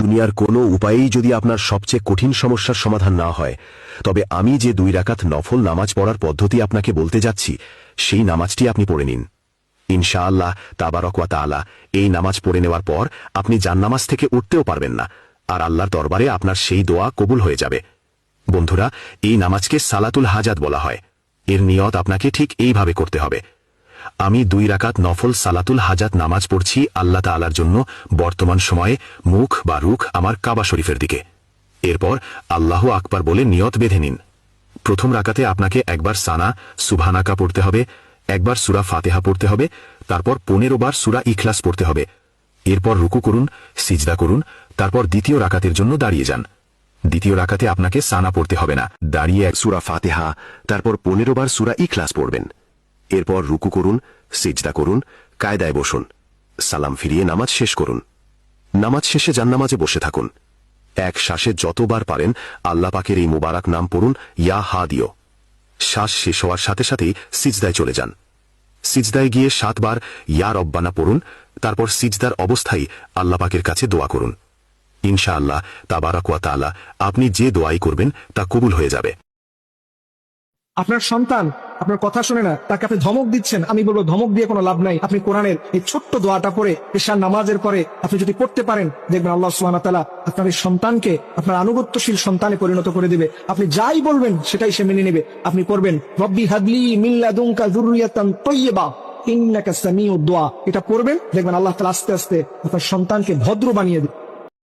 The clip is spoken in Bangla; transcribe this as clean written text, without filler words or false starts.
দুনিয়ার কোনো উপায়েই যদি আপনার সবচেয়ে কঠিন সমস্যার সমাধান না হয়, তবে আমি যে 2 রাকাত নফল নামাজ পড়ার পদ্ধতি আপনাকে বলতে যাচ্ছি, সেই নামাজটি আপনি পড়ে নিন। ইনশাআল্লাহ তাবারক ওয়া তাআলা এই নামাজ পড়ে নেওয়ার পর আপনি জান্নামাজ থেকে উঠতেও পারবেন না, আর আল্লাহর দরবারে আপনার সেই দোয়া কবুল হয়ে যাবে। বন্ধুরা, এই নামাজকে সালাতুল হাজাত বলা হয়। এর নিয়ত আপনাকে ঠিক এইভাবে করতে হবে। আমি 2 রাকাত নফল সালাতুল হাজাত নামাজ পড়ছি আল্লাহ তাআলার জন্য বর্তমান সময়ে মুখ বা রুখ আমার কাবা শরীফের দিকে। এরপর আল্লাহু আকবার বলে নিয়ত বেঁধে নিন। প্রথম রাকাতে আপনাকে একবার সানা সুবহানাকা পড়তে হবে, একবার সূরা ফাতিহা পড়তে হবে, তারপর 15 বার সূরা ইখলাস পড়তে হবে। এরপর রুকু করুন, সিজদা করুন, তারপর দ্বিতীয় রাকাতের জন্য দাঁড়িয়ে যান। দ্বিতীয় রাকাতে আপনাকে সানা পড়তে হবে না, দাঁড়িয়ে সূরা ফাতিহা, তারপর 15 বার সূরা ইখলাস পড়বেন। এরপর রুকু করুন, সিজদা করুন, কায়দায় বসুন, সালাম ফিরিয়ে নামাজ শেষ করুন। নামাজ শেষে জান্নামাজে বসে থাকুন। এক শ্বাসে যতবার পারেন আল্লাহ পাকের এই মুবারক নাম পড়ুন, ইয়া হাদিও। শ্বাস শেষ হওয়ার সাথে সাথেই সিজদায় চলে যান। সিজদায় গিয়ে 7 বার ইয়া রব্বানা পড়ুন, তারপর সিজদার অবস্থায় আল্লাহ পাকের কাছে দোয়া করুন। ইনশাআল্লাহ তাবারক ওয়া তাআলা আপনি যে দোয়াই করবেন তা কবুল হয়ে যাবে। আপনার সন্তান আপনার কথা শুনে না, তাকে আপনি ধমক দিচ্ছেন, আমি বলবো ধমক দিয়ে কোনো লাভ নাই। আপনি কোরআনের এই ছোট্ট দোয়াটা পড়ে ঈশার নামাজের পরে আপনি যদি পড়তে পারেন, দেখবেন আল্লাহ সুবহানাহু ওয়া তাআলা আপনার এই সন্তানকে আপনার আনুগত্যশীল সন্তানে পরিণত করে দিবে। আপনি যাই বলবেন সেটাই সে মেনে নেবে। আপনি পড়বেন রব্বি হাবলি মিন লাদুনকা যুররিয়াতান তাইয়্যিবা ইন্নাকা সামিউদ দুআ। এটা পড়বেন, দেখবেন আল্লাহ তাআলা আস্তে আস্তে আপনার সন্তানকে ভদ্র বানিয়ে দেবে।